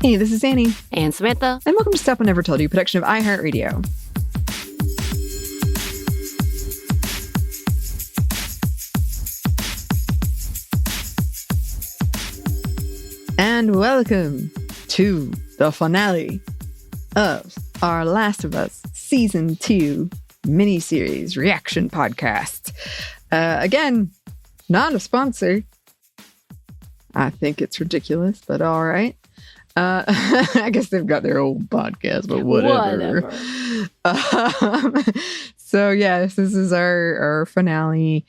Hey, this is Anney and Samantha, and welcome to Stuff I Never Told You, production of iHeartRadio. And welcome to the finale of our Last of Us Season 2 miniseries reaction podcast. Again, not a sponsor. I think it's ridiculous, but all right. I guess they've got their own podcast, but whatever. So yes, this is our finale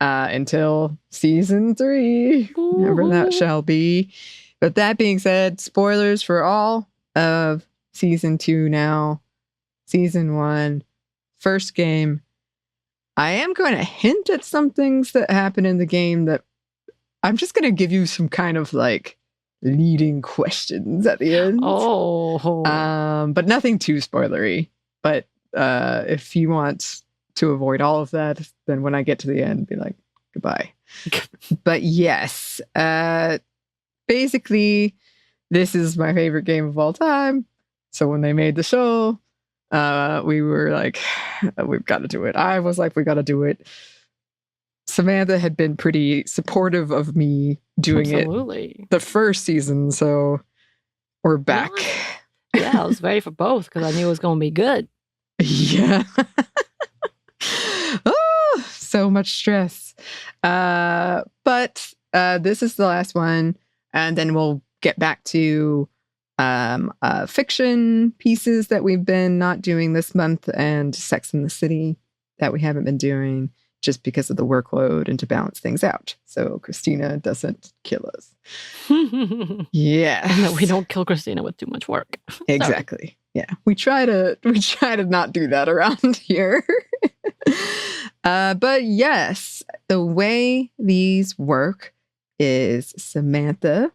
until season 3, whenever that shall be. But that being said, spoilers for all of season 2 now. Season 1, first game. I am going to hint at some things that happen in the game that I'm just going to give you some kind of like leading questions at the end. But nothing too spoilery. But if you want to avoid all of that, then when I get to the end, be like, goodbye. But yes, basically, this is my favorite game of all time. So when they made the show, we were like, we've got to do it. I was like, we got to do it. Samantha had been pretty supportive of me doing it the first season, so we're back. Yeah, I was ready for both because I knew it was going to be good. Yeah. Oh, so much stress. But this is the last one, and then we'll get back to fiction pieces that we've been not doing this month and Sex and the City that we haven't been doing, just because of the workload and to balance things out. So Christina doesn't kill us. Yeah. And that we don't kill Christina with too much work. Exactly. Yeah. We try to not do that around here. But yes, the way these work is Samantha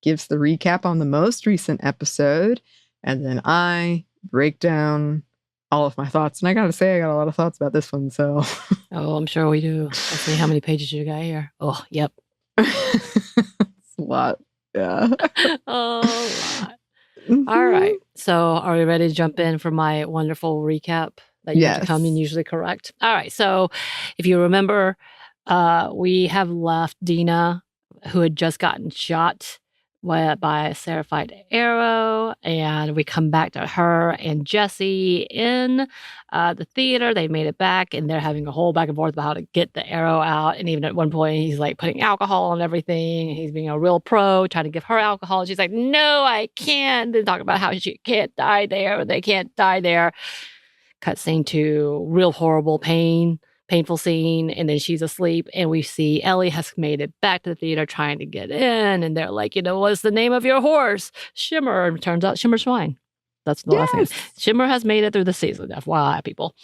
gives the recap on the most recent episode, and then I break down all of my thoughts. And I gotta say, I got a lot of thoughts about this one, so. Oh, I'm sure we do. Let's see how many pages you got here. Oh, yep. It's a lot. Yeah. A lot. All right. So are we ready to jump in for my wonderful recap that you have to come in usually correct? All right. So if you remember, we have left Dina, who had just gotten shot by a seraphied arrow, and we come back to her and Jesse in the theater. They made it back, and they're having a whole back and forth about how to get the arrow out. And even at one point, he's like putting alcohol on everything. He's being a real pro, trying to give her alcohol. She's like, "No, I can't." They talk about how she can't die there. They can't die there. Cut scene to real horrible painful scene, and then she's asleep, and we see Ellie has made it back to the theater trying to get in, and they're like, what's the name of your horse? Shimmer. And it turns out Shimmer's fine. That's the last name. Shimmer has made it through the season, FYI, people.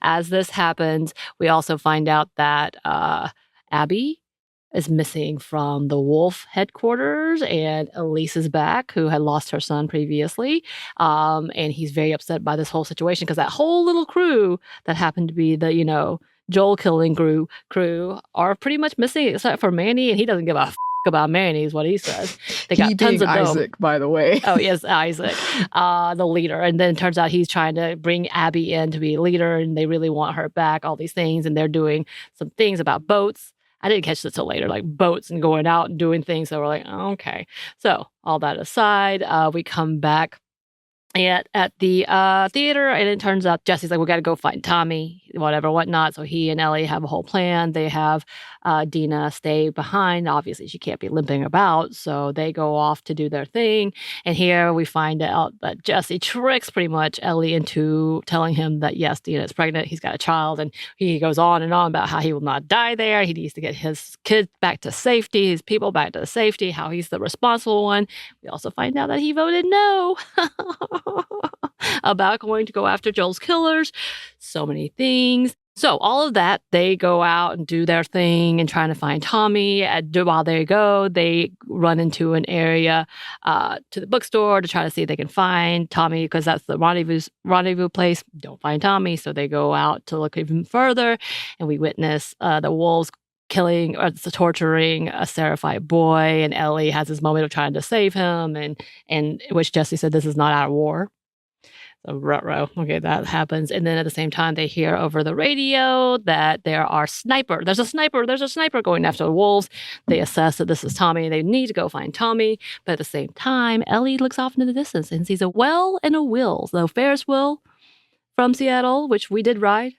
As this happens, we also find out that Abby is missing from the Wolf headquarters, and Elise is back, who had lost her son previously. And he's very upset by this whole situation because that whole little crew that happened to be the, Joel killing crew are pretty much missing except for Manny, and he doesn't give a about Manny is what he says. They got tons of Isaac, by the way. Oh, yes, Isaac, the leader. And then it turns out he's trying to bring Abby in to be a leader, and they really want her back, all these things. And they're doing some things about boats. I didn't catch this till later, like boats and going out and doing things. So we're like, oh, okay. So all that aside, we come back at the theater, and it turns out Jesse's like, we got to go find Tommy, whatever, whatnot. So he and Ellie have a whole plan. They have Dina stay behind. Obviously, she can't be limping about, so they go off to do their thing. And here we find out that Jesse tricks pretty much Ellie into telling him that, yes, Dina is pregnant. He's got a child, and he goes on and on about how he will not die there. He needs to get his kids back to safety, his people back to safety, how he's the responsible one. We also find out that he voted no about going to go after Joel's killers. So many things. So all of that, they go out and do their thing and trying to find Tommy. While they go, they run into an area to the bookstore to try to see if they can find Tommy, because that's the rendezvous place. Don't find Tommy, so they go out to look even further, and we witness the wolves killing or torturing a Seraphite boy, and Ellie has this moment of trying to save him, and which Jesse said, this is not our war. So ruh-roh. Okay, that happens. And then at the same time, they hear over the radio that there's a sniper going after the wolves. They assess that this is Tommy. They need to go find Tommy. But at the same time, Ellie looks off into the distance and sees a well and a wheel. So Ferris wheel from Seattle, which we did ride.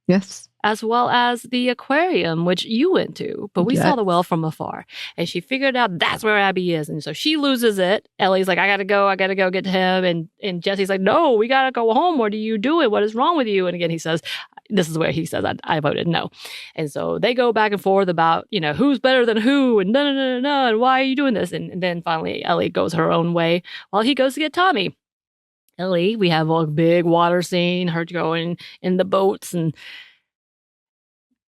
Yes. As well as the aquarium, which you went to, but we saw the well from afar. And she figured out that's where Abby is. And so she loses it. Ellie's like, I gotta go get to him. And Jesse's like, no, we gotta go home. What are you doing? What is wrong with you? And again, he says, this is where he says, I voted no. And so they go back and forth about, who's better than who, and no, and why are you doing this? And then finally, Ellie goes her own way while he goes to get Tommy. Ellie, we have a big water scene, her going in the boats, and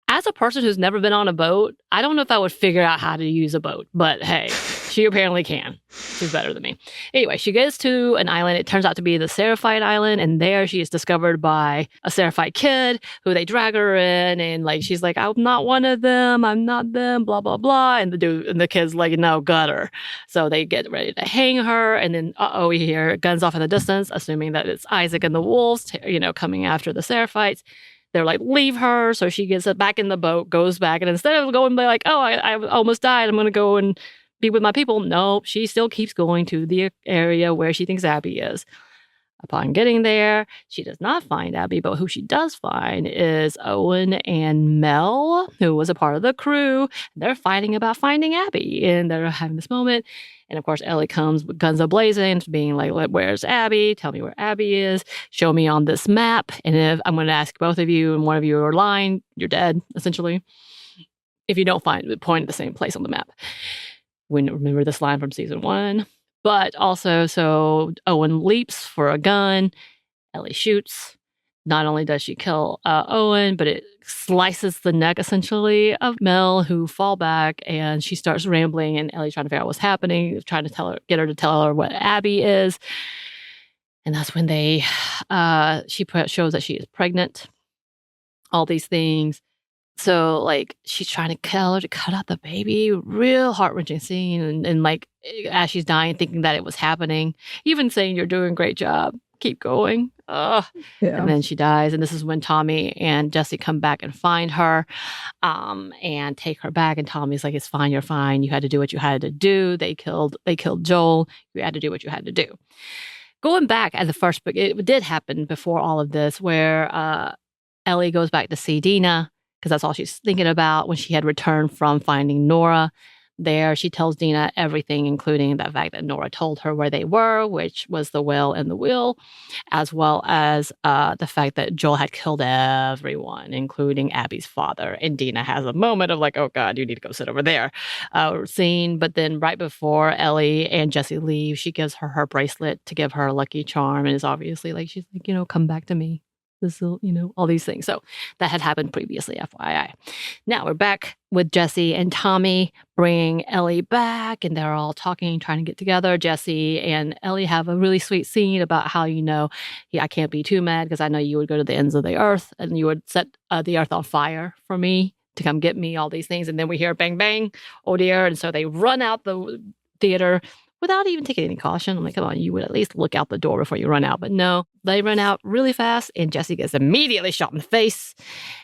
as a person who's never been on a boat, I don't know if I would figure out how to use a boat, but hey, she apparently can. She's better than me. Anyway, she gets to an island. It turns out to be the Seraphite Island, and there she is discovered by a Seraphite kid who they drag her in, and she's like, I'm not one of them, I'm not them, blah, blah, blah. And the kid's like, no, gut her. So they get ready to hang her, and then, we hear guns off in the distance, assuming that it's Isaac and the wolves, coming after the Seraphites. They're like, leave her. So she gets back in the boat, goes back. And instead of going like, I almost died, I'm going to go and be with my people. No, she still keeps going to the area where she thinks Abby is. Upon getting there, she does not find Abby, but who she does find is Owen and Mel, who was a part of the crew. They're fighting about finding Abby, and they're having this moment. And of course, Ellie comes with guns a-blazing, being like, where's Abby? Tell me where Abby is. Show me on this map. And if I'm going to ask both of you, and one of you are lying, you're dead, essentially. If you don't point at the same place on the map. Remember this line from season 1. But also, so Owen leaps for a gun. Ellie shoots. Not only does she kill Owen, but it slices the neck, essentially, of Mel, who fall back, and she starts rambling, and Ellie's trying to figure out what's happening, trying to get her to tell her what Abby is. And that's when she shows that she is pregnant. All these things. So, she's trying to tell her to cut out the baby. Real heart-wrenching scene. And as she's dying, thinking that it was happening. Even saying, you're doing a great job. Keep going. Yeah. And then she dies. And this is when Tommy and Jesse come back and find her and take her back. And Tommy's like, it's fine. You're fine. You had to do what you had to do. They killed Joel. You had to do what you had to do. Going back at the first book, it did happen before all of this, where Ellie goes back to see Dina, because that's all she's thinking about when she had returned from finding Nora. There, she tells Dina everything, including the fact that Nora told her where they were, which was the well and the wheel, as well as the fact that Joel had killed everyone, including Abby's father. And Dina has a moment of oh, God, you need to go sit over there scene. But then right before Ellie and Jesse leave, she gives her bracelet to give her a lucky charm. And is obviously she's like, come back to me. This will, all these things. So that had happened previously, FYI. Now we're back with Jesse and Tommy bringing Ellie back, and they're all talking, trying to get together. Jesse and Ellie have a really sweet scene about how, I can't be too mad because I know you would go to the ends of the earth and you would set the earth on fire for me to come get me, all these things. And then we hear bang, bang, oh dear. And so they run out the theater without even taking any caution. I'm like, come on, you would at least look out the door before you run out. But no, they run out really fast, and Jesse gets immediately shot in the face.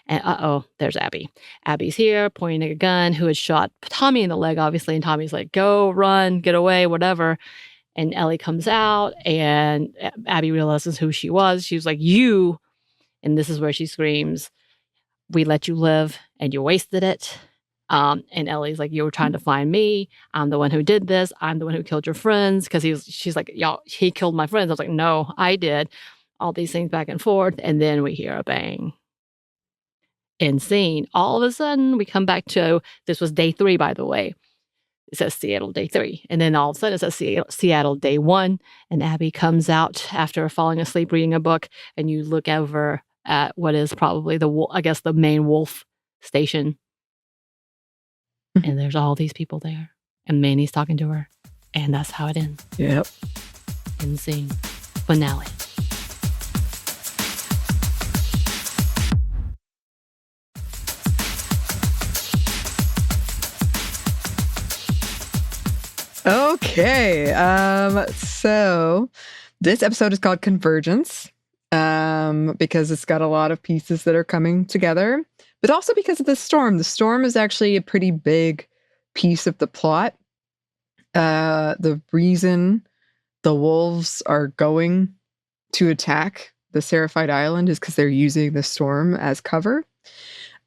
And there's Abby. Abby's here, pointing a gun, who had shot Tommy in the leg, obviously. And Tommy's like, go, run, get away, whatever. And Ellie comes out, and Abby realizes who she was. She was like, you. And this is where she screams, we let you live, and you wasted it. And Ellie's like, you were trying to find me. I'm the one who did this. I'm the one who killed your friends. Because she's like, y'all, he killed my friends. I was like, no, I did. All these things back and forth. And then we hear a bang. End scene. All of a sudden, we come back to, this was day 3, by the way. It says Seattle day 3. And then all of a sudden, it says Seattle day 1. And Abby comes out after falling asleep reading a book. And you look over at what is probably the main wolf station. And there's all these people there. And Manny's talking to her. And that's how it ends. Yep. End scene. Finale. Okay. So this episode is called Convergence because it's got a lot of pieces that are coming together, but also because of the storm. The storm is actually a pretty big piece of the plot. The reason the wolves are going to attack the Seraphied Island is because they're using the storm as cover.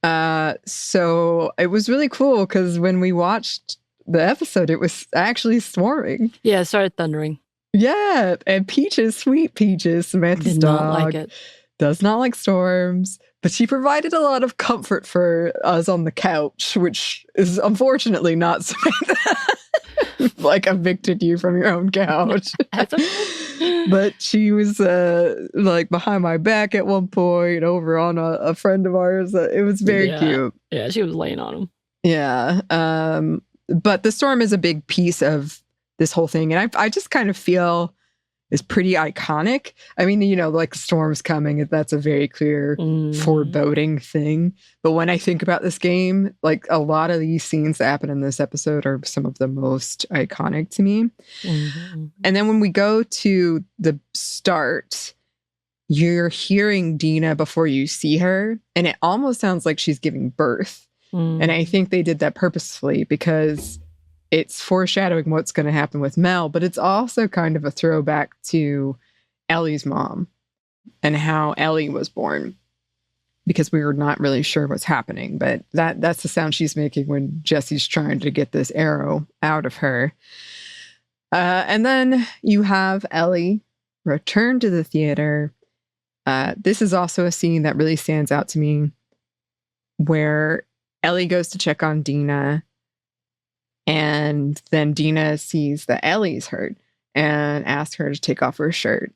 So it was really cool because when we watched the episode, it was actually storming. Yeah, it started thundering. Yeah, and Peaches, sweet Peaches, Samantha's dog, not like it. Does not like storms, but she provided a lot of comfort for us on the couch, which is unfortunately not Samantha. Like evicted you from your own couch. But she was like behind my back at one point over on a friend of ours. It was very cute. Yeah, she was laying on him. Yeah. But the storm is a big piece of this whole thing. And I just kind of feel is pretty iconic. I mean, you know, like the storm's coming. That's a very clear foreboding thing. But when I think about this game, like a lot of these scenes that happen in this episode are some of the most iconic to me. And then when we go to the start, you're hearing Dina before you see her. And it almost sounds like she's giving birth. And I think they did that purposefully because it's foreshadowing what's going to happen with Mel, but it's also kind of a throwback to Ellie's mom and how Ellie was born, because we were not really sure what's happening. But that's the sound she's making when Jesse's trying to get this arrow out of her. And then you have Ellie return to the theater. This is also a scene that really stands out to me where Ellie goes to check on Dina. And then Dina sees that Ellie's hurt and asks her to take off her shirt.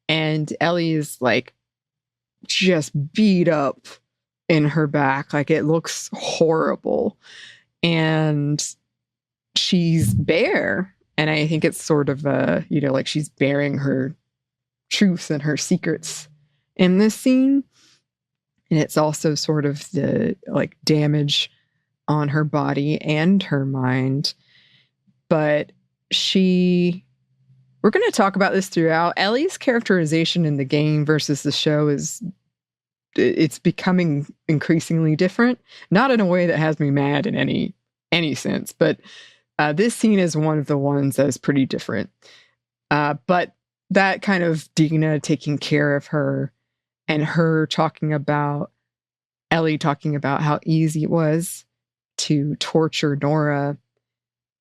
And Ellie is like just beat up in her back. Like it looks horrible. And she's bare. And I think it's sort of you know, like she's bearing her truth and her secrets in this scene. And it's also sort of the like damage on her body and her mind. But we're going to talk about this throughout. Ellie's characterization in the game versus the show it's becoming increasingly different. Not in a way that has me mad in any sense, but this scene is one of the ones that is pretty different. But that kind of Dina taking care of her and her Ellie talking about how easy it was to torture Nora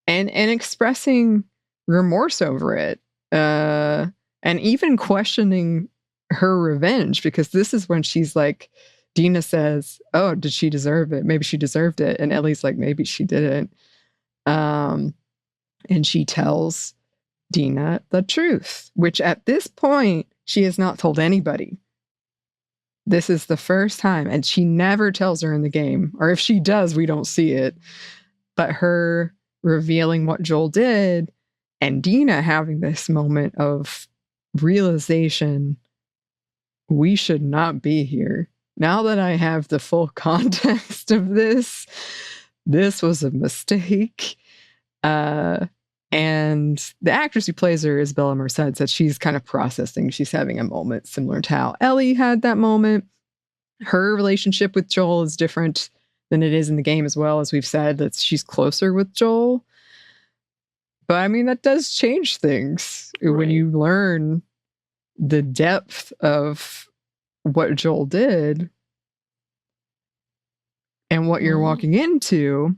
and expressing remorse over it, and even questioning her revenge, because this is when she's like, Dina says, oh, did she deserve it? Maybe she deserved it. And Ellie's like, maybe she didn't. And she tells Dina the truth, which at this point she has not told anybody. This is the first time, and she never tells her in the game, or if she does, we don't see it. But her revealing what Joel did, and Dina having this moment of realization, we should not be here. Now that I have the full context of this was a mistake. And the actress who plays her, Isabella Merced, said she's kind of processing. She's having a moment similar to how Ellie had that moment. Her relationship with Joel is different than it is in the game as well. As we've said, that she's closer with Joel. But I mean, that does change things when you learn the depth of what Joel did and what you're walking into.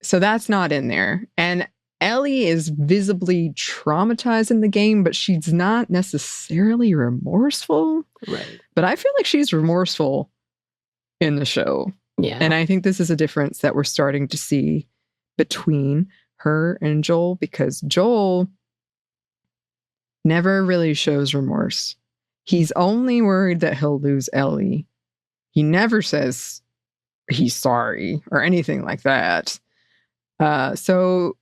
So that's not in there. And Ellie is visibly traumatized in the game, but she's not necessarily remorseful. Right. But I feel like she's remorseful in the show. Yeah. And I think this is a difference that we're starting to see between her and Joel, because Joel never really shows remorse. He's only worried that he'll lose Ellie. He never says he's sorry or anything like that. So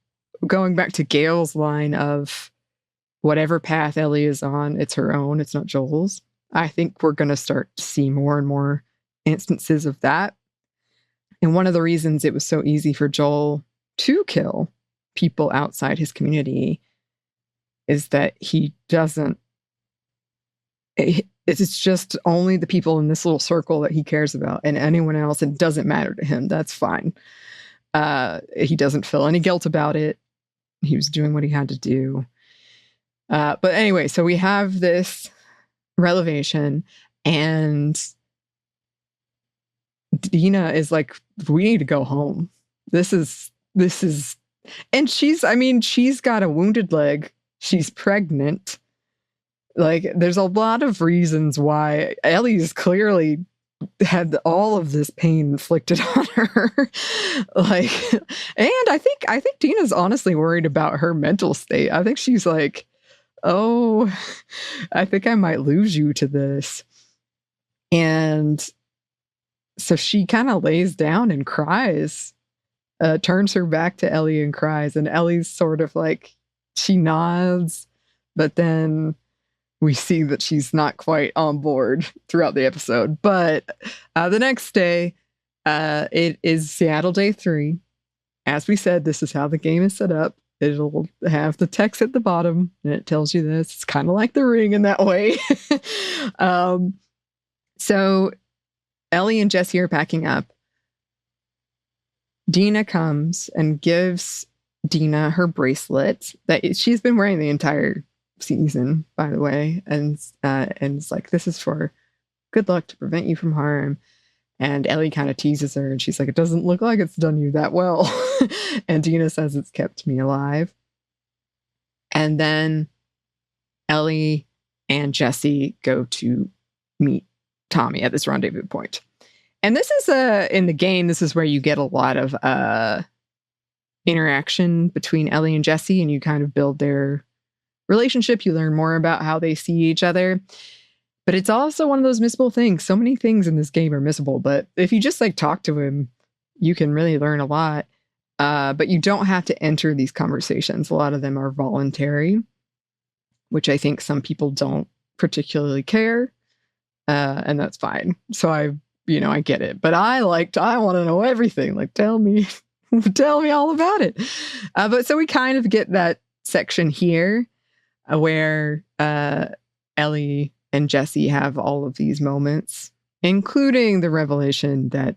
going back to Gail's line of whatever path Ellie is on, it's her own, it's not Joel's. I think we're going to start to see more and more instances of that. And one of the reasons it was so easy for Joel to kill people outside his community is that he doesn't, it's just only the people in this little circle that he cares about, and anyone else, it doesn't matter to him. That's fine. He doesn't feel any guilt about it. He was doing what he had to do. But anyway, so we have this revelation, and Dina is like, we need to go home. This is, and she's got a wounded leg. She's pregnant. Like, there's a lot of reasons why Ellie's clearly had all of this pain inflicted on her. Like, and I think Dina's honestly worried about her mental state. I think she's like, oh, I think I might lose you to this. And so she kind of lays down and cries, turns her back to Ellie and cries. And Ellie's sort of like, she nods, but then we see that she's not quite on board throughout the episode. But the next day, it is Seattle Day 3. As we said, this is how the game is set up. It'll have the text at the bottom, and it tells you this. It's kind of like The Ring in that way. So Ellie and Jesse are packing up. Dina comes and gives Dina her bracelet that she's been wearing the entire season, by the way, and it's like, this is for good luck to prevent you from harm. And Ellie kind of teases her, and she's like, it doesn't look like it's done you that well. And Dina says, it's kept me alive. And then Ellie and Jesse go to meet Tommy at this rendezvous point. And this is in the game, this is where you get a lot of interaction between Ellie and Jesse, and you kind of build their relationship. You learn more about how they see each other. But it's also one of those missable things. So many things in this game are missable, but if you just like talk to him, you can really learn a lot. But you don't have to enter these conversations. A lot of them are voluntary, which I think some people don't particularly care. And that's fine. So I get it. But I want to know everything. Like, tell me all about it. But so we kind of get that section here where Ellie and Jesse have all of these moments, including the revelation that,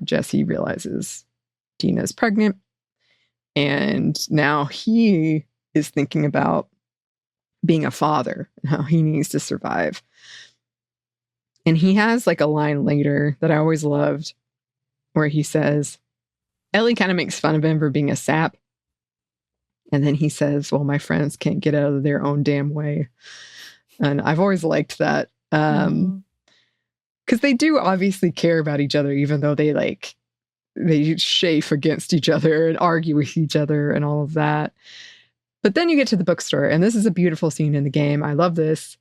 Jesse realizes Dina's pregnant. And now he is thinking about being a father and how he needs to survive. And he has like a line later that I always loved where he says, Ellie kind of makes fun of him for being a sap. And then he says, well, my friends can't get out of their own damn way. And I've always liked that. Because they do obviously care about each other, even though they chafe against each other and argue with each other and all of that. But then you get to the bookstore, and this is a beautiful scene in the game. I love this.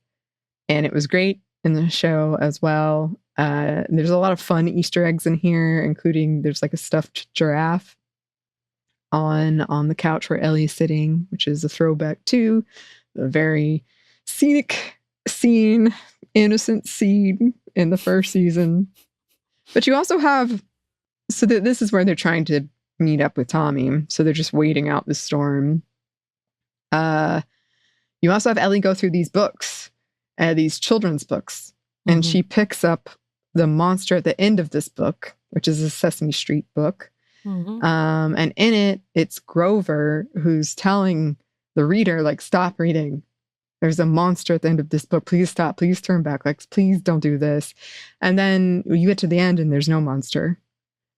And it was great in the show as well. There's a lot of fun Easter eggs in here, including there's like a stuffed giraffe on the couch where Ellie's sitting, which is a throwback to the very scenic scene, innocent scene in the first season. But you also have, so that this is where they're trying to meet up with Tommy. So they're just waiting out the storm. You also have Ellie go through these books, these children's books, and she picks up the monster at the end of this book, which is a Sesame Street book. And in it, it's Grover who's telling the reader, like, stop reading. There's a monster at the end of this book. Please stop. Please turn back. Like, please don't do this. And then you get to the end and there's no monster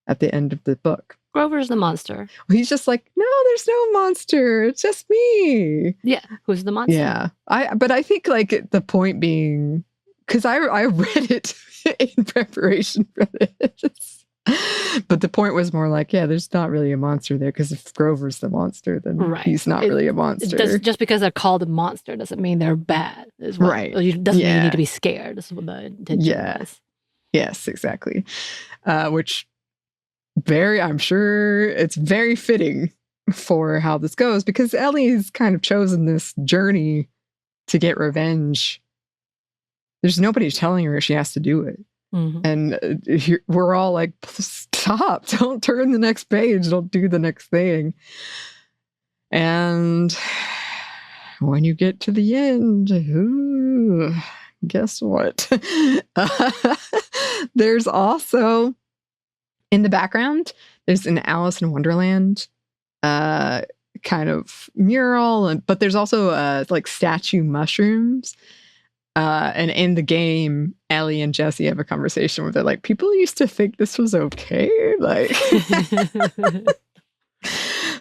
at the end of the book. Grover's the monster. Well, he's just like, no, there's no monster. It's just me. Yeah. Who's the monster? Yeah. But I think like the point being, because I read it in preparation for this. But the point was more like, there's not really a monster there, because if Grover's the monster, then he's not really a monster. Just because they're called a monster doesn't mean they're bad. Right. It doesn't mean you need to be scared. This is what the intention is. Yes, exactly. Which I'm sure it's very fitting for how this goes, because Ellie's kind of chosen this journey to get revenge. There's nobody telling her she has to do it. And we're all like, stop, don't turn the next page, don't do the next thing. And when you get to the end, guess what? There's also, in the background, there's an Alice in Wonderland kind of mural, but there's also like statue mushrooms. And in the game, Ellie and Jesse have a conversation where they're like, people used to think this was okay. Like,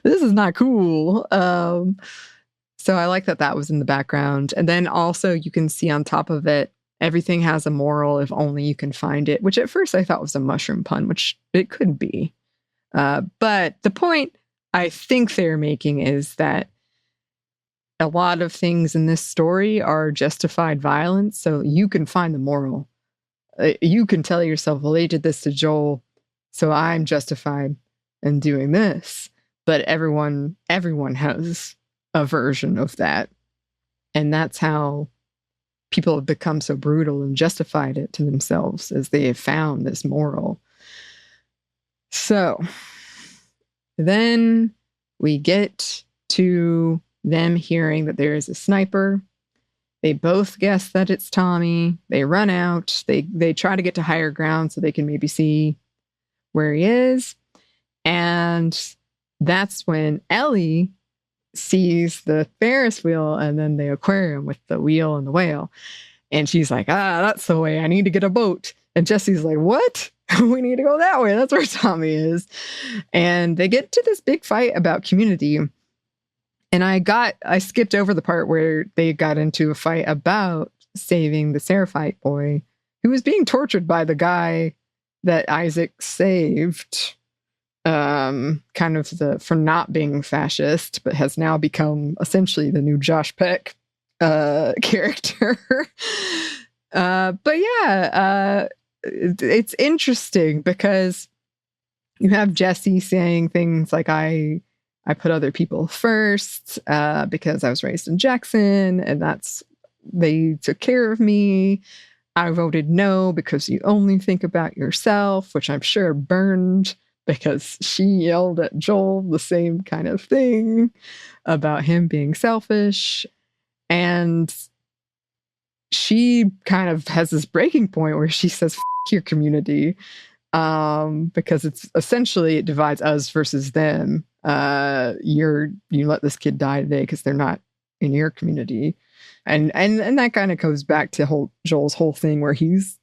this is not cool. So I like that was in the background. And then also you can see on top of it, everything has a moral if only you can find it, which at first I thought was a mushroom pun, which it could be. But the point I think they're making is that a lot of things in this story are justified violence, so you can find the moral. You can tell yourself, well, they did this to Joel, so I'm justified in doing this. But everyone has a version of that. And that's how people have become so brutal and justified it to themselves, as they have found this moral. So then we get to them hearing that there is a sniper. They both guess that it's Tommy. They run out. They try to get to higher ground so they can maybe see where he is. And that's when Ellie sees the Ferris wheel and then the aquarium with the wheel and the whale. And she's like, that's the way. I need to get a boat. And Jesse's like, what? We need to go that way. That's where Tommy is. And they get to this big fight about community. And I skipped over the part where they got into a fight about saving the Seraphite boy who was being tortured by the guy that Isaac saved, kind of for not being fascist, but has now become essentially the new Josh Peck character. But yeah, it's interesting because you have Jesse saying things like, I put other people first because I was raised in Jackson, and they took care of me. I voted no because you only think about yourself, which I'm sure burned because she yelled at Joel the same kind of thing about him being selfish. And she kind of has this breaking point where she says, F your community, because it's essentially, it divides us versus them. You let this kid die today because they're not in your community. And that kind of goes back to Joel's whole thing where he's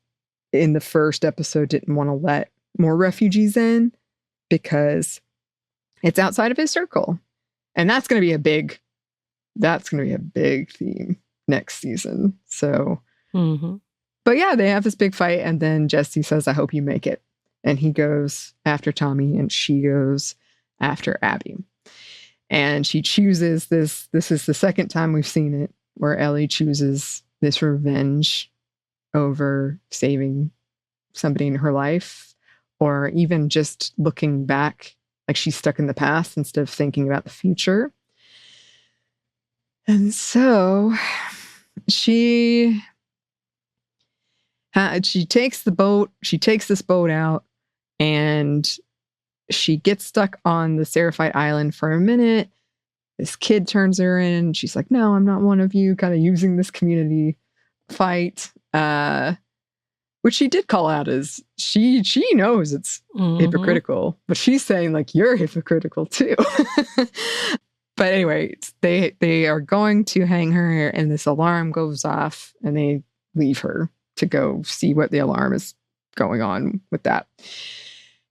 in the first episode didn't want to let more refugees in because it's outside of his circle. And that's going to be a big theme next season. So, But yeah, they have this big fight, and then Jesse says, I hope you make it. And he goes after Tommy, and she goes after Abby. And she chooses this is the second time we've seen it, where Ellie chooses this revenge over saving somebody in her life, or even just looking back, like she's stuck in the past instead of thinking about the future. And so she takes this boat out, and she gets stuck on the Seraphite Island for a minute. This kid turns her in. She's like, no, I'm not one of you, kind of using this community fight, which she did call out as she knows it's hypocritical, but she's saying like, you're hypocritical too. But anyway, they are going to hang her, and this alarm goes off, and they leave her to go see what the alarm is going on with that.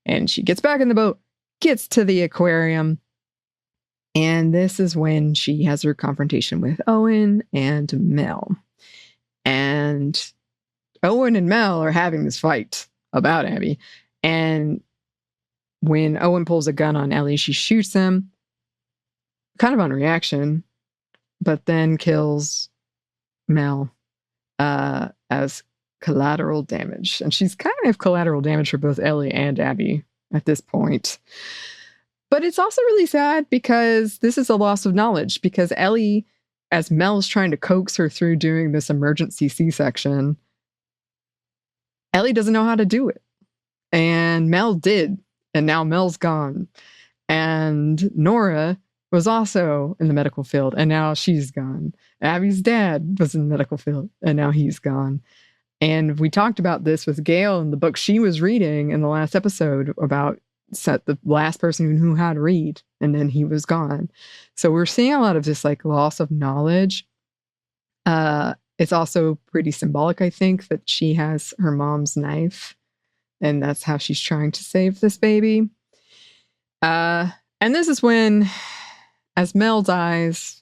And she gets back in the boat, gets to the aquarium, and this is when she has her confrontation with Owen and Mel. And Owen and Mel are having this fight about Abby. And when Owen pulls a gun on Ellie, she shoots him, kind of on reaction, but then kills Mel as collateral damage. And she's kind of collateral damage for both Ellie and Abby at this point. But it's also really sad because this is a loss of knowledge, because Ellie, as Mel's trying to coax her through doing this emergency C-section, Ellie doesn't know how to do it. And Mel did. And now Mel's gone. And Nora was also in the medical field, and now she's gone. Abby's dad was in the medical field, and now he's gone. And we talked about this with Gail in the book she was reading in the last episode about the last person who had read, and then he was gone. So we're seeing a lot of this like loss of knowledge. It's also pretty symbolic, I think, that she has her mom's knife, and that's how she's trying to save this baby. And this is when, as Mel dies,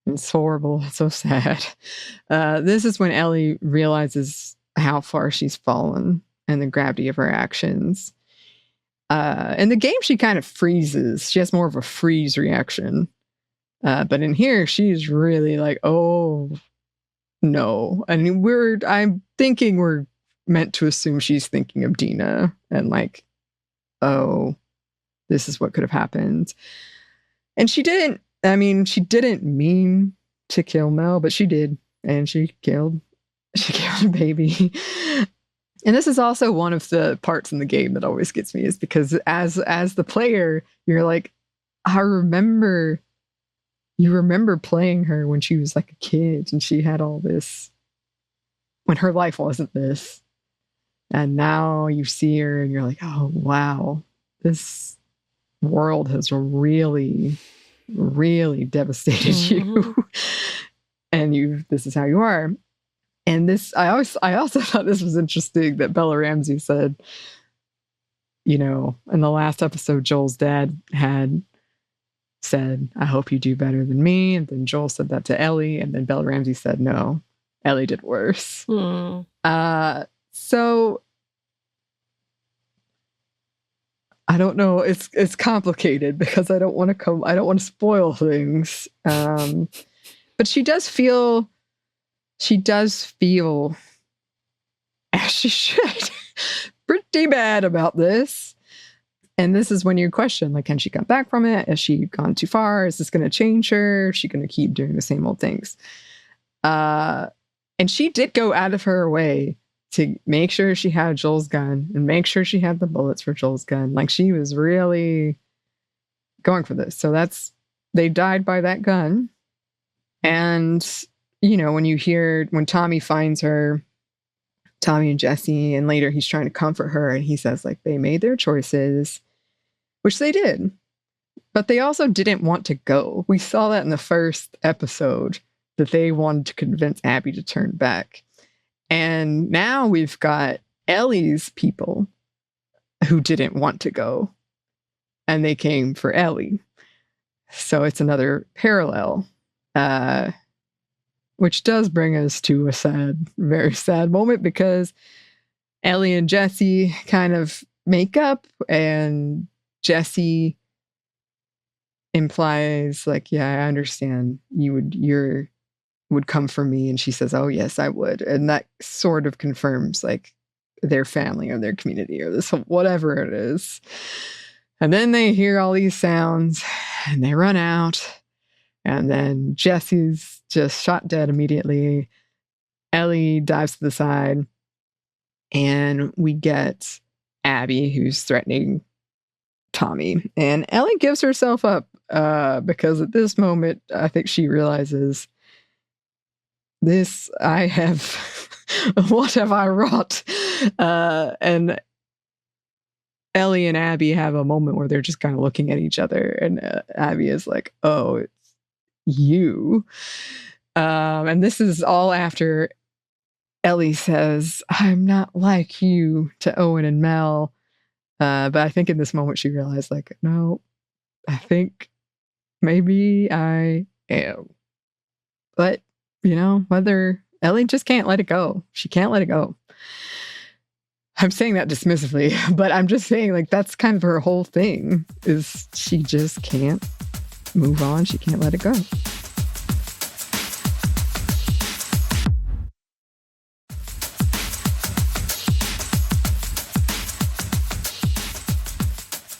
it's horrible, it's so sad. This is when Ellie realizes how far she's fallen and the gravity of her actions. In the game, she kind of freezes. She has more of a freeze reaction. But in here, she's really like, oh, no. And I'm thinking we're meant to assume she's thinking of Dina and like, oh, this is what could have happened. And she didn't mean to kill Mel, but she did. And she killed a baby. And this is also one of the parts in the game that always gets me, is because as the player, you're like, you remember playing her when she was like a kid and she had all this, when her life wasn't this. And now you see her and you're like, oh, wow, this world has really, really devastated you. And this is how you are. And this, I also thought this was interesting that Bella Ramsey said, in the last episode, Joel's dad had said, I hope you do better than me. And then Joel said that to Ellie. And then Bella Ramsey said, no, Ellie did worse. So I don't know. It's complicated because I don't want to spoil things. But she does feel as she should pretty bad about this. And this is when you question, like, can she come back from it? Has she gone too far? Is this going to change her? Is she going to keep doing the same old things? And she did go out of her way to make sure she had Joel's gun and make sure she had the bullets for Joel's gun. Like, she was really going for this. So they died by that gun. And, when Tommy finds her, Tommy and Jesse, and later he's trying to comfort her, and he says, like, they made their choices, which they did, but they also didn't want to go. We saw that in the first episode, that they wanted to convince Abby to turn back. And now we've got Ellie's people who didn't want to go, and they came for Ellie. So it's another parallel, which does bring us to a very sad moment, because Ellie and Jesse kind of make up, and Jesse implies, like, yeah, I understand you would come for me. And she says, oh yes, I would. And that sort of confirms, like, their family or their community or this, whatever it is. And then they hear all these sounds and they run out. And then Jesse's just shot dead immediately. Ellie dives to the side. And we get Abby, who's threatening Tommy. And Ellie gives herself up because at this moment, I think she realizes, what have I wrought? And Ellie and Abby have a moment where they're just kind of looking at each other. And Abby is like, oh, it's you. And this is all after Ellie says, I'm not like you, to Owen and Mel. But I think in this moment she realized, like, no, I think maybe I am. But, whether Ellie just can't let it go. She can't let it go. I'm saying that dismissively, but I'm just saying, like, that's kind of her whole thing, is she just can't move on. She can't let it go.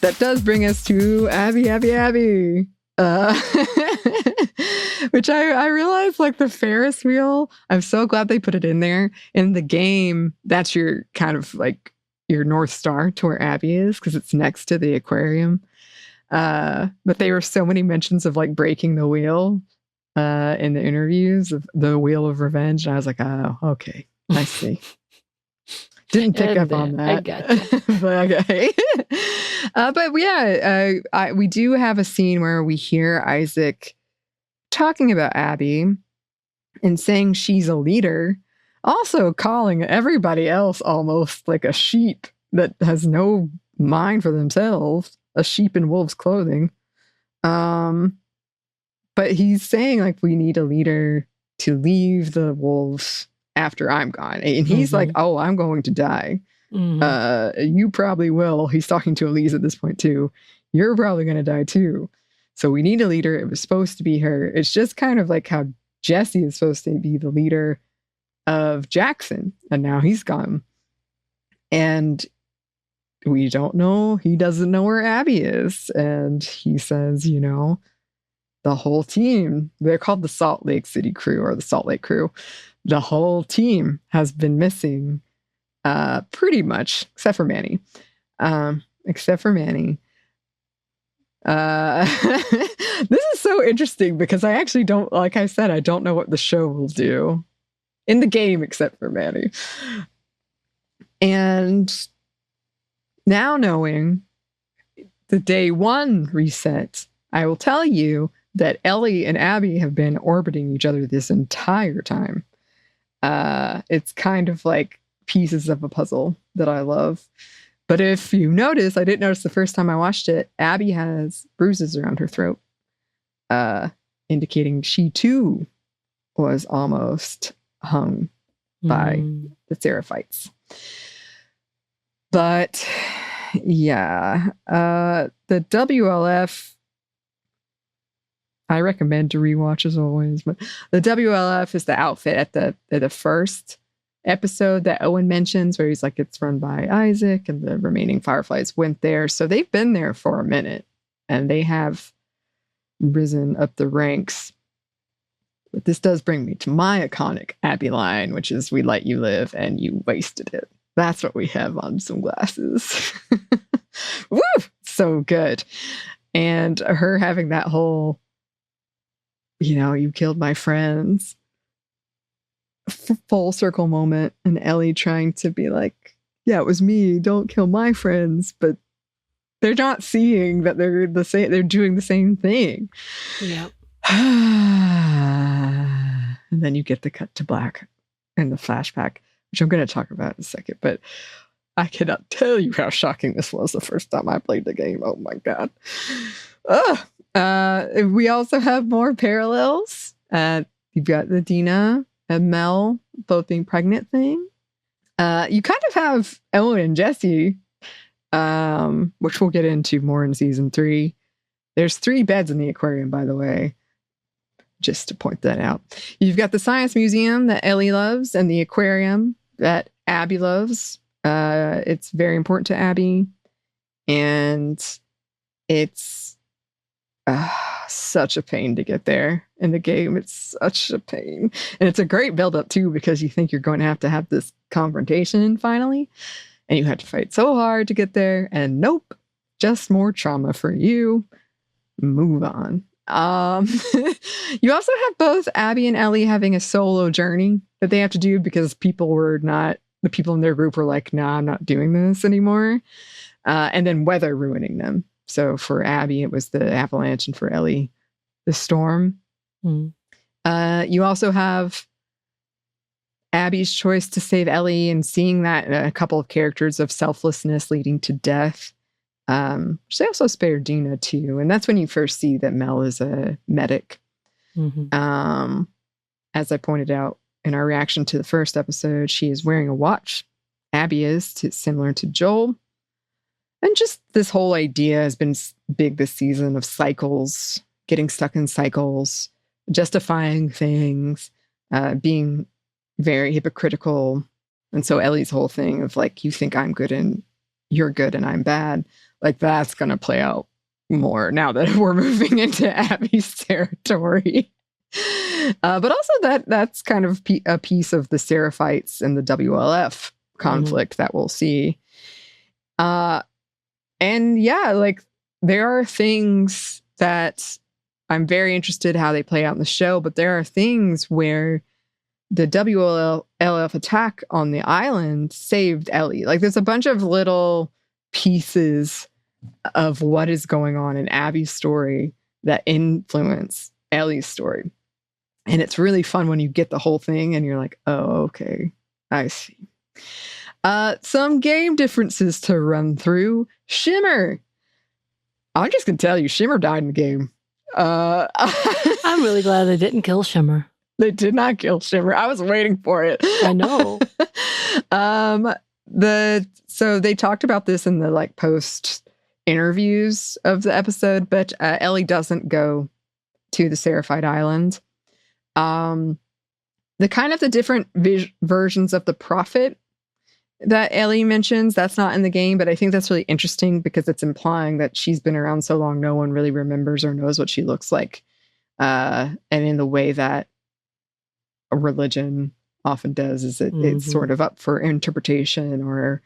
That does bring us to Abby. Which I realized, like, the Ferris wheel, I'm so glad they put it in there. In the game, that's your kind of like your North Star to where Abby is, because it's next to the aquarium. But there were so many mentions of like breaking the wheel in the interviews of the Wheel of Revenge. And I was like, oh, okay, I see. Didn't pick up on that. I gotcha. But okay. But yeah, we do have a scene where we hear Isaac talking about Abby and saying she's a leader, also calling everybody else almost like a sheep that has no mind for themselves, a sheep in wolf's clothing. But he's saying like we need a leader to leave the wolves after I'm gone. And he's like, oh, I'm going to die. You probably will. He's talking to Elise at this point too. You're probably going to die too. So we need a leader. It was supposed to be her. It's just kind of like how Jesse is supposed to be the leader of Jackson. And now he's gone. And we don't know. He doesn't know where Abby is. And he says, you know, the whole team, they're called the Salt Lake City crew or the Salt Lake crew. The whole team has been missing pretty much, except for Manny. Except for Manny. This is so interesting because I actually don't, like I said, I don't know what the show will do in the game except for Manny. And now knowing the day one reset, I will tell you that Ellie and Abby have been orbiting each other this entire time. It's kind of like pieces of a puzzle that I love. But if you notice, I didn't notice the first time I watched it, Abby has bruises around her throat, indicating she too was almost hung by the Seraphites. But yeah, the WLF, I recommend to rewatch as always, but the WLF is the outfit at the first episode that Owen mentions where he's like, it's run by Isaac and the remaining Fireflies went there. So they've been there for a minute and they have risen up the ranks. But this does bring me to my iconic Abby line, which is, we let you live and you wasted it. That's what we have on some glasses. Woo! So good. And her having that whole, you know, you killed my friends, full circle moment, and Ellie trying to be like, yeah, it was me, don't kill my friends, but they're not seeing that they're the same, they're doing the same thing. Yeah. And then you get the cut to black and the flashback, which I'm going to talk about in a second, but I cannot tell you how shocking this was the first time I played the game. Oh my God. We also have more parallels. You've got the Dina and Mel both being pregnant thing. You kind of have Owen and Jesse, which we'll get into more in season 3. There's 3 beds in the aquarium, by the way, just to point that out. You've got the science museum that Ellie loves and the aquarium that Abby loves. It's very important to Abby, and it's such a pain to get there in the game. It's such a pain. And it's a great build-up, too, because you think you're going to have this confrontation finally, and you have to fight so hard to get there, and nope, just more trauma for you. Move on. You also have both Abby and Ellie having a solo journey that they have to do because the people in their group were like, nah, I'm not doing this anymore. And then weather ruining them. So for Abby, it was the avalanche, and for Ellie, the storm. You also have Abby's choice to save Ellie and seeing that in a couple of characters of selflessness leading to death. They also spare Dina too. And that's when you first see that Mel is a medic. As I pointed out in our reaction to the first episode, she is wearing a watch. Abby is, similar to Joel. And just this whole idea has been big this season of cycles, getting stuck in cycles, justifying things, being very hypocritical. And so Ellie's whole thing of like, you think I'm good and you're good and I'm bad, like that's going to play out more now that we're moving into Abby's territory. But also that's kind of a piece of the Seraphites and the WLF conflict that we'll see. And yeah, like there are things that I'm very interested how they play out in the show, but there are things where the WLF attack on the island saved Ellie. Like there's a bunch of little pieces of what is going on in Abby's story that influence Ellie's story. And it's really fun when you get the whole thing and you're like, oh, okay, I see. Some game differences to run through. Shimmer. I'm just going to tell you, Shimmer died in the game. I'm really glad they didn't kill Shimmer. They did not kill Shimmer. I was waiting for it. I know. So they talked about this in the like post interviews of the episode, but Ellie doesn't go to the Seraphite Island. The kind of the different versions of the prophet that Ellie mentions, that's not in the game, but I think that's really interesting because it's implying that she's been around so long no one really remembers or knows what she looks like. And in the way that a religion often does is it's sort of up for interpretation or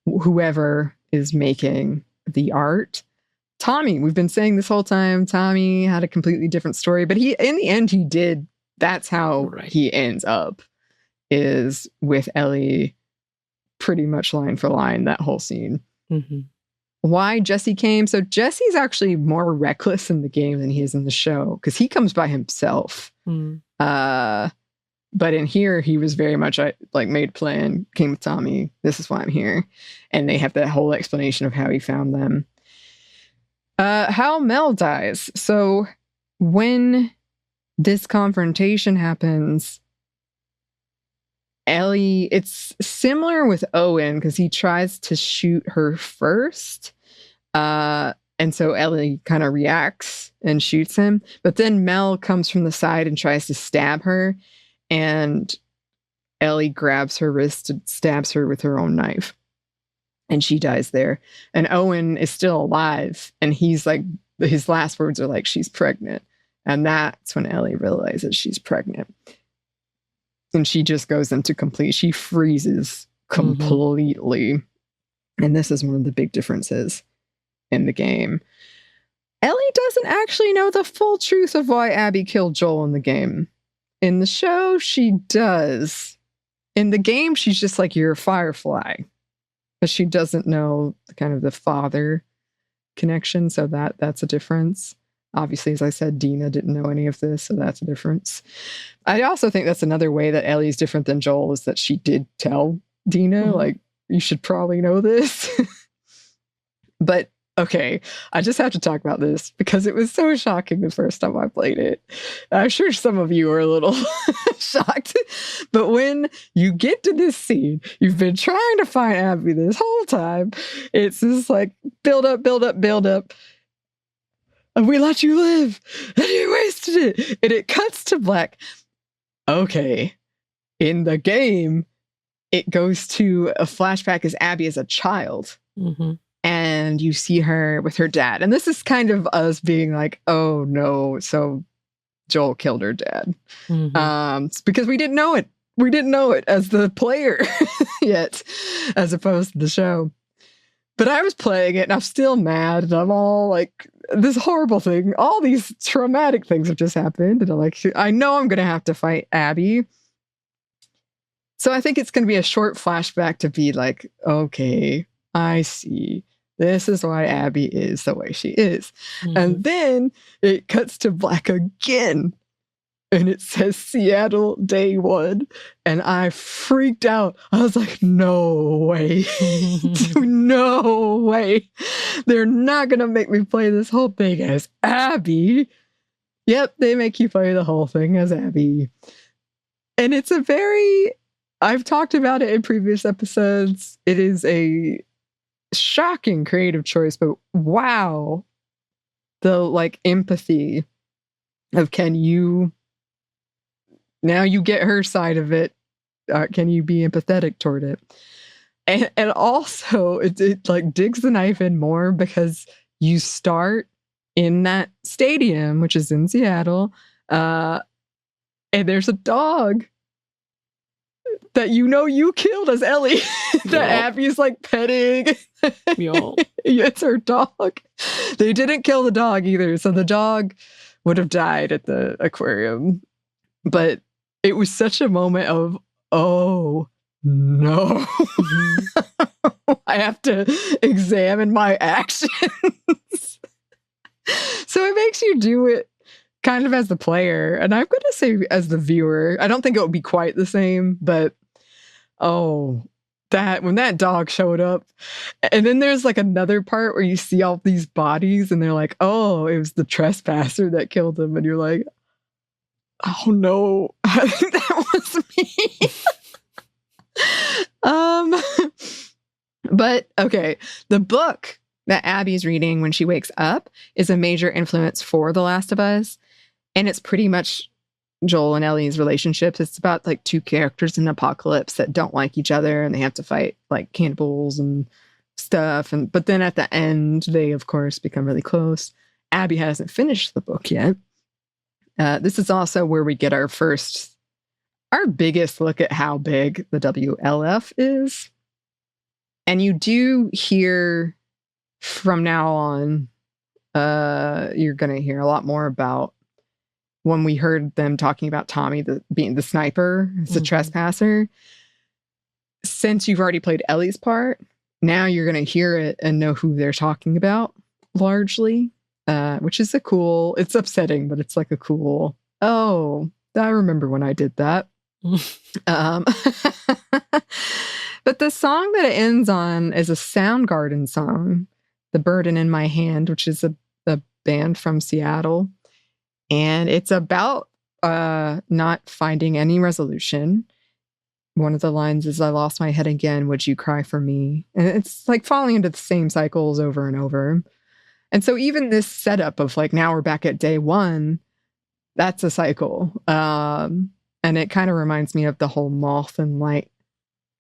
whoever is making the art. Tommy, we've been saying this whole time, Tommy had a completely different story, but in the end he did. That's how he ends up, is with Ellie pretty much line for line, that whole scene. Why Jesse came? So Jesse's actually more reckless in the game than he is in the show because he comes by himself. But in here, he was very much like made a plan, came with Tommy. This is why I'm here. And they have that whole explanation of how he found them. How Mel dies. So when this confrontation happens, Ellie, it's similar with Owen because he tries to shoot her first. And so Ellie kind of reacts and shoots him. But then Mel comes from the side and tries to stab her. And Ellie grabs her wrist and stabs her with her own knife. And she dies there. And Owen is still alive. And he's like, his last words are like, she's pregnant. And that's when Ellie realizes she's pregnant. And she just goes into she freezes completely. And this is one of the big differences in the game. Ellie doesn't actually know the full truth of why Abby killed Joel in the game. In the show, she does. In the game, she's just like, you're a firefly. But she doesn't know the father connection, so that's a difference. Obviously, as I said, Dina didn't know any of this, so that's a difference. I also think that's another way that Ellie's different than Joel is that she did tell Dina, like, you should probably know this. But, okay, I just have to talk about this because it was so shocking the first time I played it. I'm sure some of you are a little shocked. But when you get to this scene, you've been trying to find Abby this whole time. It's just like, build up. And we let you live, and you wasted it. And it cuts to black. Okay. In the game, it goes to a flashback as Abby as a child. And you see her with her dad. And this is kind of us being like, oh no, so Joel killed her dad. Because we didn't know it. We didn't know it as the player yet, as opposed to the show. But I was playing it and I'm still mad and I'm all like, this horrible thing, all these traumatic things have just happened. And I'm like, I know I'm going to have to fight Abby. So I think it's going to be a short flashback to be like, okay, I see. This is why Abby is the way she is. And then it cuts to black again. And it says Seattle Day 1. And I freaked out. I was like, no way. No way. They're not going to make me play this whole thing as Abby. Yep, they make you play the whole thing as Abby. And it's I've talked about it in previous episodes. It is a shocking creative choice, but wow. The empathy of now you get her side of it. Can you be empathetic toward it? And also it digs the knife in more because you start in that stadium, which is in Seattle, And there's a dog that you killed as Ellie that Abby's like petting. It's her dog. They didn't kill the dog either, so the dog would have died at the aquarium. But it was such a moment of, oh no. I have to examine my actions. So it makes you do it kind of as the player, and I'm going to say as the viewer. I don't think it would be quite the same, but when that dog showed up, and then there's like another part where you see all these bodies and they're like, oh, it was the trespasser that killed him, and you're like, oh no, I think that was me. But okay, the book that Abby's reading when she wakes up is a major influence for The Last of Us. And it's pretty much Joel and Ellie's relationships. It's about like two characters in an apocalypse that don't like each other and they have to fight like cannibals and stuff. But then at the end, they of course become really close. Abby hasn't finished the book yet. This is also where we get our biggest look at how big the WLF is. And you do hear from now on, you're going to hear a lot more about when we heard them talking about Tommy being the sniper, the trespasser. Since you've already played Ellie's part, now you're going to hear it and know who they're talking about largely, which is it's upsetting, but it's like a cool, oh, I remember when I did that. But the song that it ends on is a Soundgarden song, The Burden in My Hand, which is a band from Seattle. And it's about not finding any resolution. One of the lines is, I lost my head again, would you cry for me? And it's like falling into the same cycles over and over. And so even this setup of like, now we're back at day one, that's a cycle. And it kind of reminds me of the whole moth and light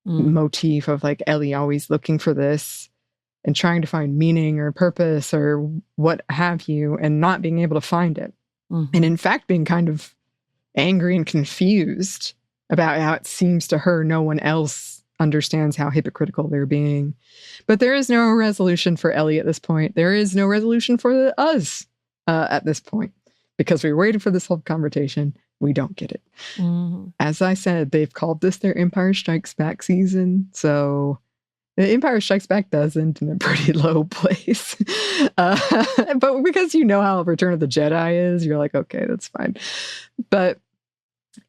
motif of like Ellie always looking for this and trying to find meaning or purpose or what have you, and not being able to find it. And in fact, being kind of angry and confused about how it seems to her no one else understands how hypocritical they're being. But there is no resolution for Ellie at this point. There is no resolution for us at this point, because we waited for this whole conversation. We don't get it. As I said, they've called this their Empire Strikes Back season. So the Empire Strikes Back does end in a pretty low place. But because you know how Return of the Jedi is, you're like, okay, that's fine. But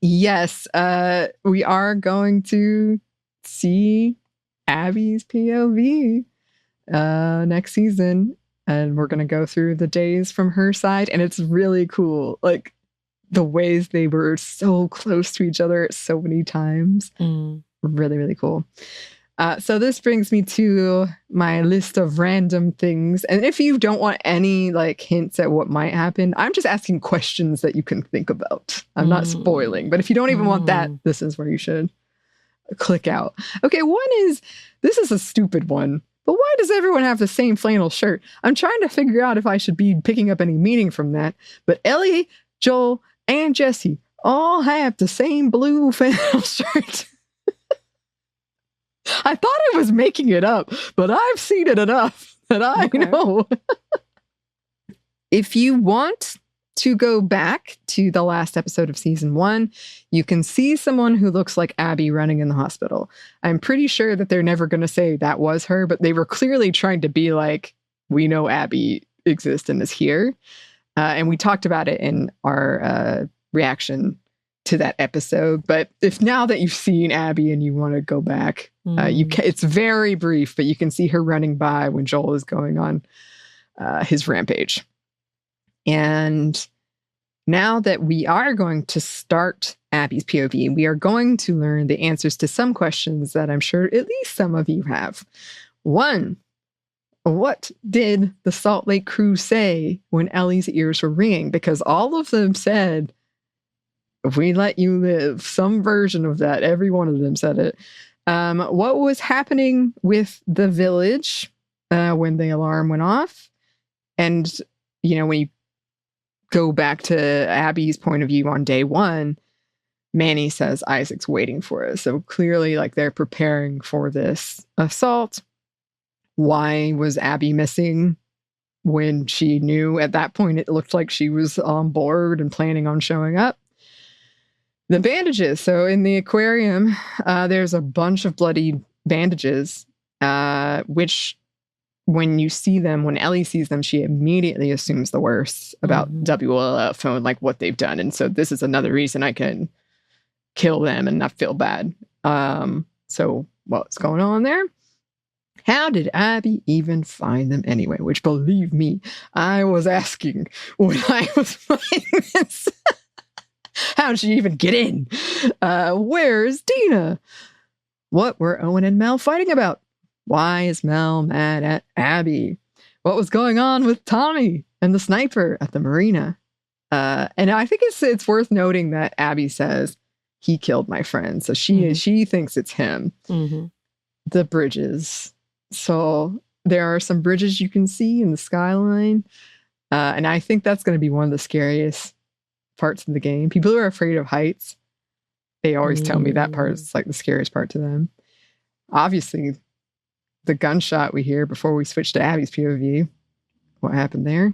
yes, we are going to see Abby's POV next season. And we're going to go through the days from her side. And it's really cool. Like, the ways they were so close to each other so many times. Really, really cool. So this brings me to my list of random things. And if you don't want any like hints at what might happen, I'm just asking questions that you can think about. I'm not spoiling, but if you don't even want that, this is where you should click out. Okay, this is a stupid one. But why does everyone have the same flannel shirt? I'm trying to figure out if I should be picking up any meaning from that. But Ellie, Joel, and Jesse all have the same blue flannel shirt. I thought I was making it up, but I've seen it enough that I know. If you want to go back to the last episode of season 1, you can see someone who looks like Abby running in the hospital. I'm pretty sure that they're never going to say that was her, but they were clearly trying to be like, we know Abby exists and is here. And we talked about it in our reaction to that episode. But if now that you've seen Abby and you want to go back, it's very brief, but you can see her running by when Joel is going on his rampage. And now that we are going to start Abby's POV, we are going to learn the answers to some questions that I'm sure at least some of you have. 1, what did the Salt Lake crew say when Ellie's ears were ringing? Because all of them said, we let you live. Some version of that. Every one of them said it. What was happening with the village when the alarm went off? And, when you go back to Abby's point of view on day 1, Manny says Isaac's waiting for us. So clearly, like, they're preparing for this assault. Why was Abby missing when she knew at that point it looked like she was on board and planning on showing up? The bandages. So in the aquarium, there's a bunch of bloody bandages, which when you see them, when Ellie sees them, she immediately assumes the worst about WLF and like what they've done. And so this is another reason I can kill them and not feel bad. So what's going on there? How did Abby even find them anyway? Which, believe me, I was asking when I was playing this. How did she even get in? Where's Dina? What were Owen and Mel fighting about? Why is Mel mad at Abby? What was going on with Tommy and the sniper at the marina? And I think it's worth noting that Abby says, he killed my friend. So she thinks it's him. The bridges. So there are some bridges you can see in the skyline. And I think that's going to be one of the scariest parts of the game. People who are afraid of heights, they always tell me that part is like the scariest part to them. Obviously, the gunshot we hear before we switch to Abby's POV. What happened there?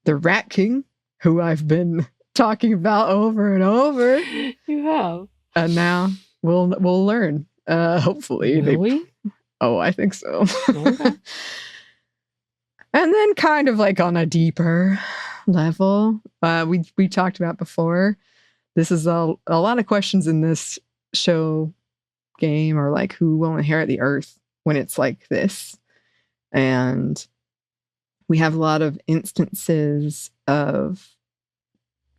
The Rat King, who I've been talking about over and over. You have. And now we'll learn. Hopefully. Will we? Oh, I think so. Okay. And then kind of like on a deeper level, we talked about before, this is a lot of questions in this show game are like, who will inherit the earth when it's like this? And we have a lot of instances of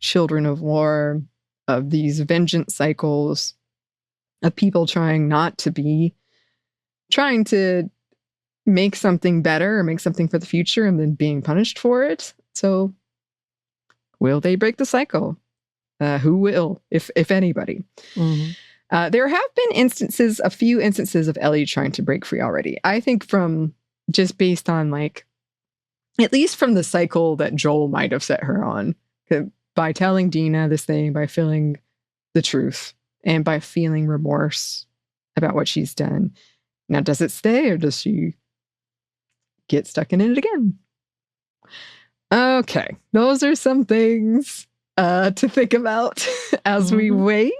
children of war, of these vengeance cycles, of people trying to make something better or make something for the future and then being punished for it. So will they break the cycle? Who will, if anybody? There have been a few instances of Ellie trying to break free already. I think from just based on like, at least from the cycle that Joel might have set her on, by telling Dina this thing, by feeling the truth, and by feeling remorse about what she's done. Now, does it stay or does she get stuck in it again? Okay, those are some things to think about as we wait.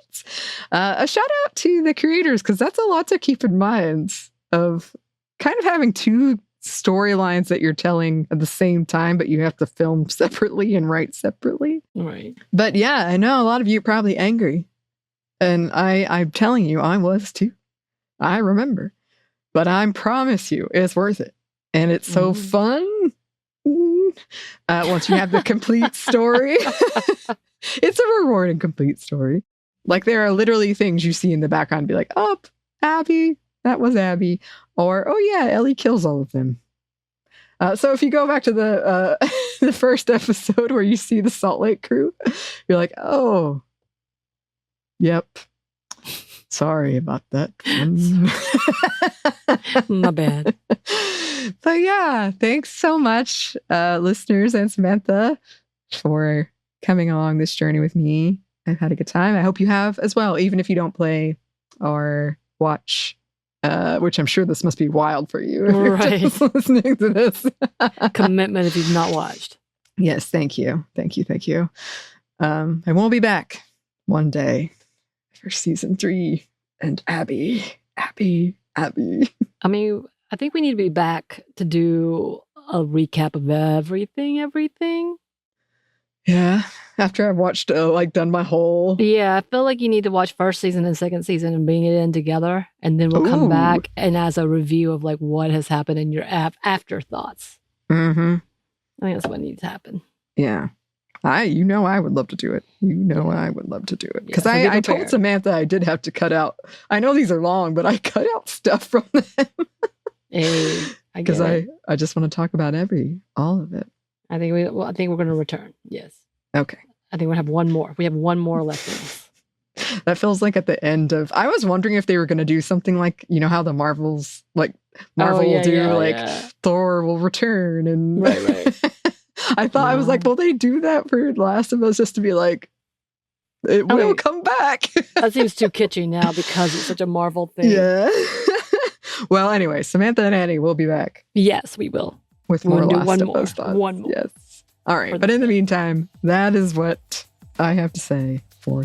A shout out to the creators, because that's a lot to keep in mind of kind of having two storylines that you're telling at the same time, but you have to film separately and write separately. Right. But yeah, I know a lot of you are probably angry. And I'm telling you, I was too. I remember. But I promise you, it's worth it. And it's so fun. Once you have the complete story. It's a rewarding complete story. Like, there are literally things you see in the background and be like, oh, Abby, that was Abby. Or, oh yeah, Ellie kills all of them. So if you go back to the the first episode where you see the Salt Lake crew, you're like, oh, yep. Sorry about that. My bad. But yeah, thanks so much, listeners and Samantha, for coming along this journey with me. I've had a good time. I hope you have as well, even if you don't play or watch, which I'm sure this must be wild for you. Right. Just listening to this. Commitment if you've not watched. Yes, thank you. Thank you. I will be back one day for season 3 and Abby. I mean, I think we need to be back to do a recap of everything. Yeah, after I've watched, done my whole... Yeah, I feel like you need to watch first season and second season and bring it in together. And then we'll come back and as a review of like what has happened in your afterthoughts. I think that's what needs to happen. Yeah. I would love to do it. I would love to do it. Because I told Samantha I did have to cut out. I know these are long, but I cut out stuff from them. Hey, because I just want to talk about all of it. I think we're going to return. Yes. Okay. I think we have one more. We have one more left in us. That feels like at the end of... I was wondering if they were going to do something like, how the Marvels, Marvel will do, Thor will return. And right. I thought, I was like, will they do that for Last of Us just to be like, It will come back. That seems too kitschy now because it's such a Marvel thing. Yeah. Well, anyway, Samantha and Anney will be back. Yes, we will. With more We'll do Last of Us thoughts. One more. Yes. All right. But in the meantime, that is what I have to say for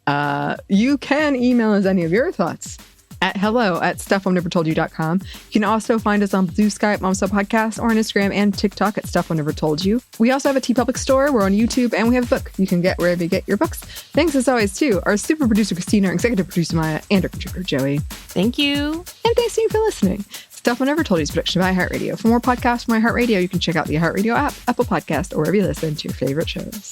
now. You can email us any of your thoughts at hello@stuffmomnevertoldyou.com. You can also find us on Blue Sky at Mom Stuff Podcast or on Instagram and TikTok at Stuff Mom Never Told You. We also have a TeePublic store. We're on YouTube and we have a book you can get wherever you get your books. Thanks as always to our super producer Christina, our executive producer Maya, and our contributor Joey. Thank you. And thanks to you for listening. Stuff Mom Never Told You is a production by iHeartRadio. For more podcasts from iHeartRadio, you can check out the iHeartRadio app, Apple Podcast, or wherever you listen to your favorite shows.